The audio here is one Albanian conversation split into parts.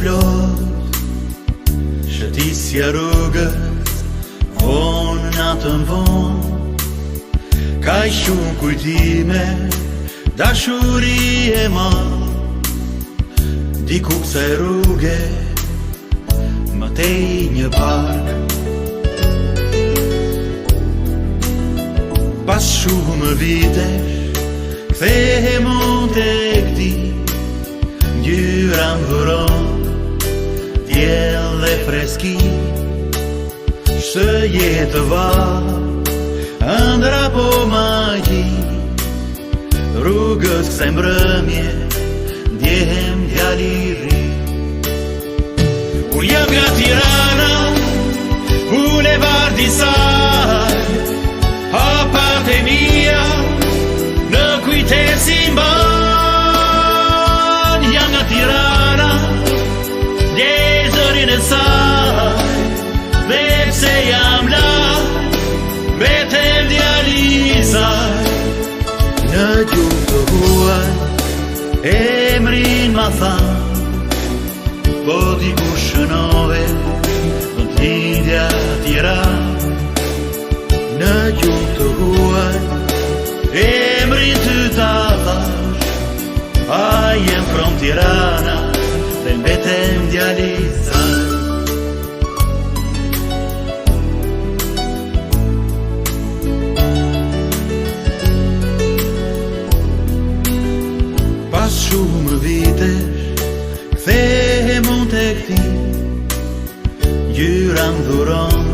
plot, shëtisja rrugët, vonë natën vonë, ka i shumë kujtime, dashuri e madh, diku pse rrugë, më tej një park. Pas shumë vitesh, kthehem unë tek ti, ngjyra më dhuron, diell dhe freski, çdo jetë vallë, ëndra po magji, rrugës kësaj mbrëmje, ndjehem djali i ri. Unë jam nga Tirana, bulevardi saj, hapat e mia, në kujtesin ban. Jam nga Tirana, djezërin e saj, dhe pse jam la, vetem djali i saj. Në gjuhë të huaj, emrin ma than, po diku shënove, në t'lindja Tiranë. Në gjuhë të huaj, emrin ty ta thash, I am from Tirana, dhe mbetem djali i saj. Pas shumë vitesh, kthehem unë tek ti, ngjyra më dhuron,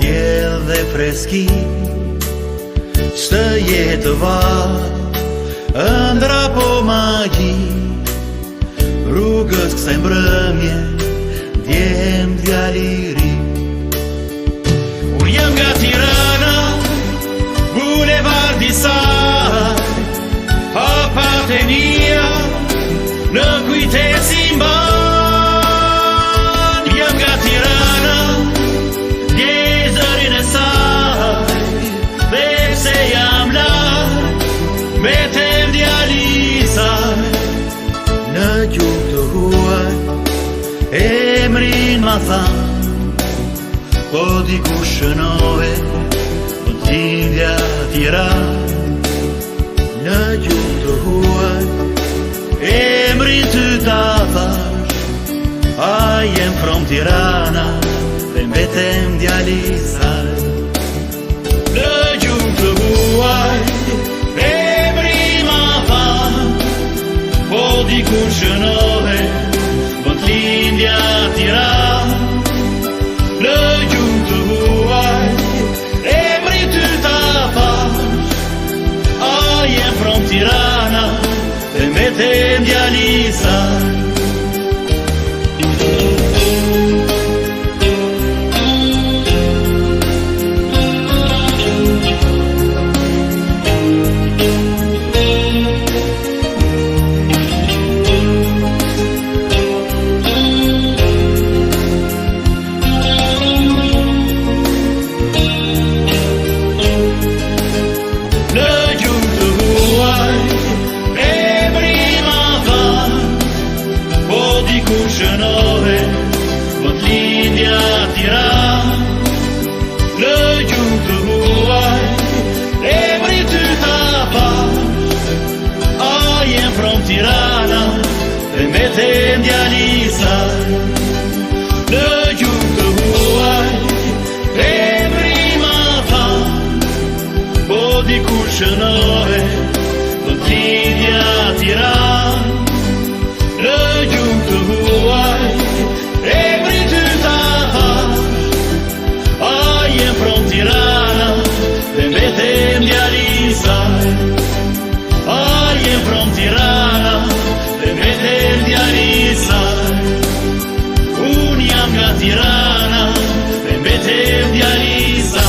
diell dhe freski, çdo jetë vallë, ëndra po magji, rrugës kësaj mbrëmje, ndjehem djali i ri. Unë jam nga Tirana, bulevardi saj, hapat e mia, në kujtesin ban. Jam nga Tirana, djezërin e saj, dhe pse jam la, vetem djali i saj. Në gjuhë të huaj, emrin ma than, po diku shënove, në t'lindja Tiranë. Në gjuhë të huaj, emrin ty ta thash, I am from Tirana, dhe mbetem djali i saj. Në gjuhë të huaj, emrin ma than, po diku shënove, më t'lindja Tiranë. Në gjuhë të huaj, emrin ty ta thash, I am from Tirana, dhe mbetem djali i saj. Shënove, më t'lindja Tiranë. Në gjuhë të huaj, emrin ty ta thash, I am from Tirana, dhe mbetem djali i saj. Në gjuhë të huaj, emrin ma than, po diku shënove, më t'lindja Tiranë. Në gjuhë të huaj, emrin ty ta thash, I am from Tirana, dhe mbetem djali i saj. I am from Tirana, dhe mbetem djali i saj. Unë jam nga Tirana, dhe mbetem djali i saj.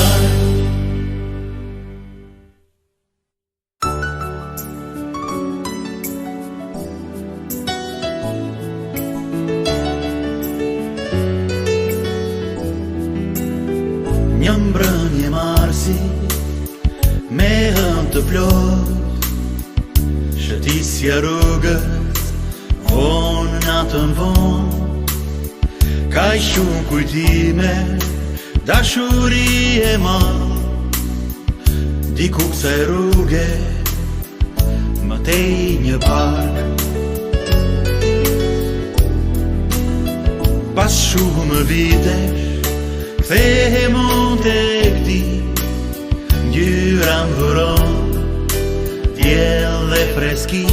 Një mbrëmje marsi, me hëm të plot, shëtisja rrugët, vonë natën vonë, Ka shumë kujtime, dashuri e ma, diku kësaj rruge, më tej një park. Pas shumë vitesh, kthehem unë tek ti, ngjyra më dhuron, diell dhe freski,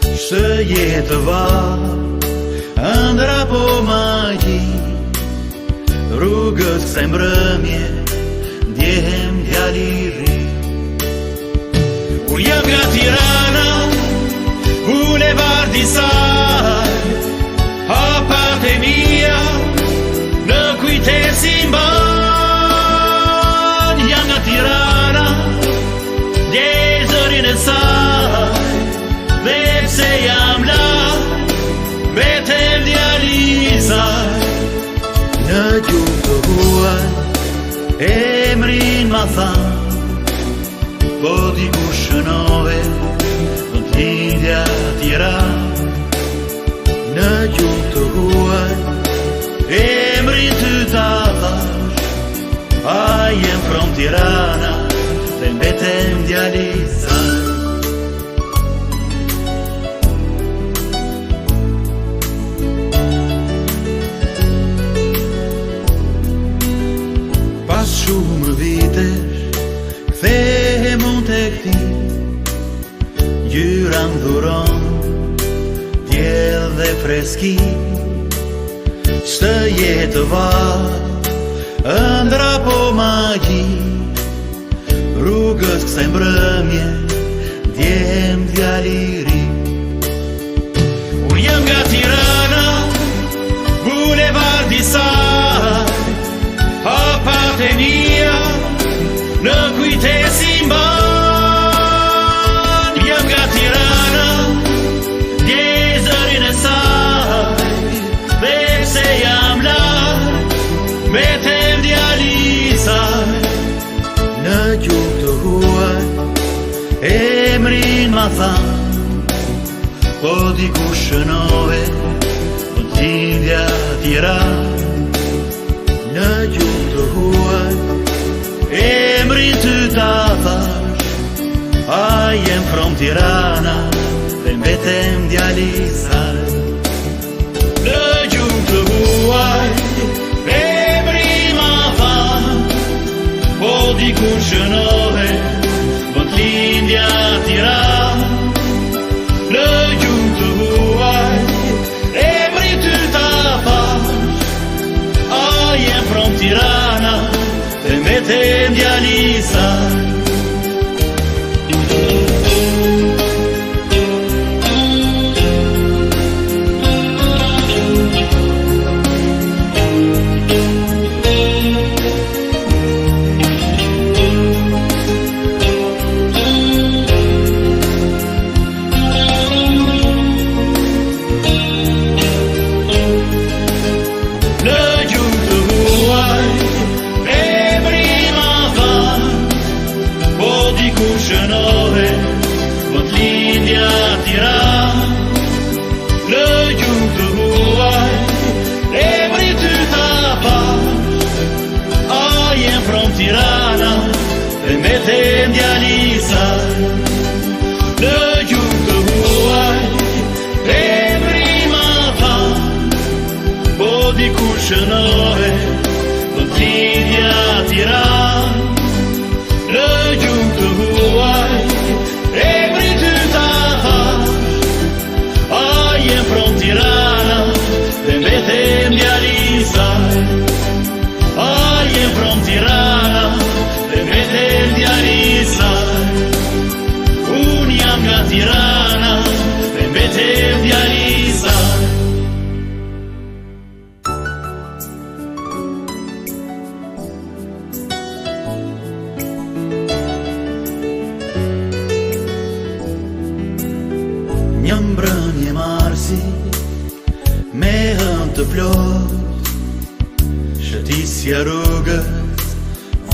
shtë jetë varë, ëndra po magji, rrugës kësaj mbrëmje, ndjehem djali I ri. Kur jam nga Tirana, bulevardi saj, hapat e mia, në kujtesin ban. Jam nga Tirana, ndjej zërin e saj, dhe pse jam la, vetem djali saj. Në gjuhë të huaj, emrin ma than, po diku shënove, do t'lindja Tiranë. Në gjuhë të huaj, emrin ty ta thash, I am from Tirana, dhe mbetem djali saj. Pas shumë vitesh, kthehem unë tek ti, ngjyra më dhuron, diell dhe freski, ç'të jetë varë, ëndra po magji, rrugës kësaj mbrëmje, ndjehem djali I ri. Unë jam nga Tirana, bulevardi saj, hapat e mia, në kujtesin ban. Jam nga Tirana, ndjej zërin e saj, dhe pse jam la, vetem djali saj. Në gjuhë të huaj, emrin ma than, po diku shënove, do t'lindja Tiranë. Në gjuhë të huaj, emrin ty ta thash, I am from Tirana, dhe mbetem djali saj. Në gjuhë të huaj, emrin ma than, po diku shënove, do t'lindja Tiranë. Në gjuhë të huaj, emrin ty ta thash, I am from Tirana, dhe mbetem djali saj. Shënove, do t'lindja Tiranë. Në gjuhë të huaj, emrin ty ta thash, I am from Tirana, dhe mbetem djali saj. Në gjuhë të huaj, emrin ma than, po diku shënove, do t'lindja Tiranë. Në gjuhë të huaj, emrin ty ta thash, I am from Tirana, dhe mbetem djali saj. I am from Tirana, dhe mbetem djali saj. Unë jam nga Tirana, dhe mbetem djali saj. Një mbrëmje marsi, me hënë të plot, shëtisja rrugës,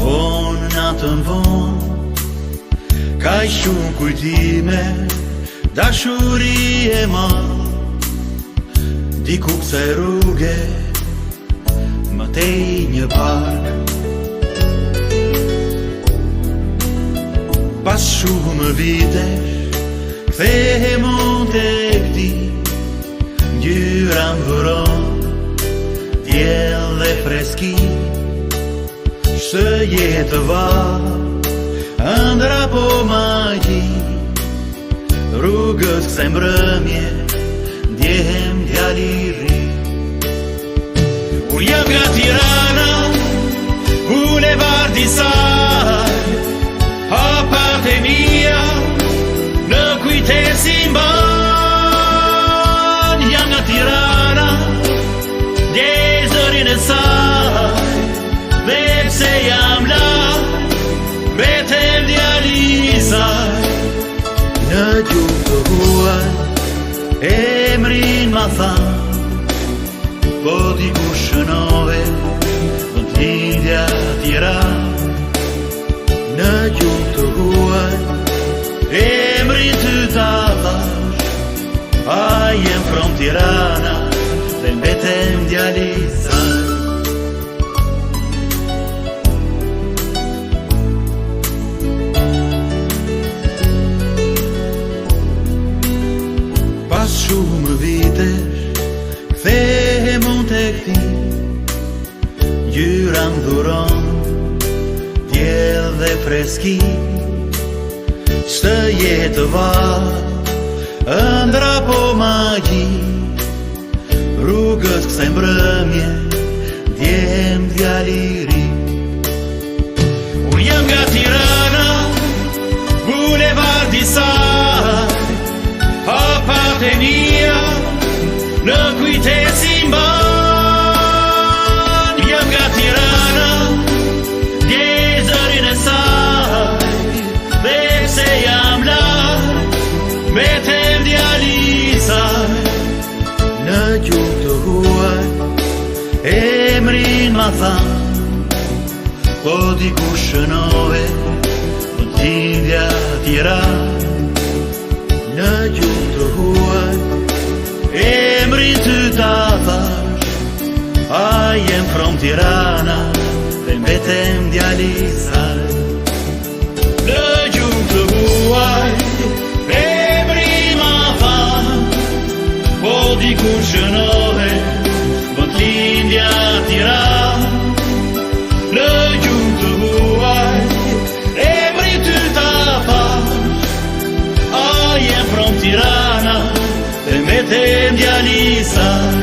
vonë natën vonë, ka shumë kujtime, dashuri e ma, diku kësaj rruge më tej një park. Pas shumë vitesh kthehem unë tek ti, ngjyra më dhuron diell dhe freski, ç'të jetë val, ëndra po magji, rrugës kësaj mbrëmje ndjehem djali I ri. Unë jam nga Tirana, bulevardi saj, hapat e mia në kujtesin mban. Jam nga Tirana, ndjej zërin e saj, dhe pse jam la, mbetem djali I saj. Në gjuhë të huaj emrin ma than, po diku shënove në t'lindja Tiranë. Në gjuhë të huaj emrin ty ta thash, I am from Tirana, dhe mbetem djali I saj. Pas shumë vitesh kthehem unë tek ti, ngjyra më dhuron diell dhe freski, ç'të jetë val, ëndra po magji, rrugës kësaj mbrëmje ndjehem djali I ri. Unë jam nga Tirana, bulevardi saj, hapat e mia në kujtesin mban. Jam nga Tirana, ndjej zërin e saj, dhe pse jam la, mbetem djali I saj. Në gjuhë të huaj emrin ma than, po diku shënove në t'lindja Tiranë. Në gjuhë të huaj emrin ty ta thash, I am from Tirana, dhe mbetem djali I saj. Në gjuhë të huaj emrin ma than, po diku shënove më t'lindja Tiranë. Në gjuhë të huaj emrin ty ta thash, I am from Tirana, dhe mbetem djali I saj.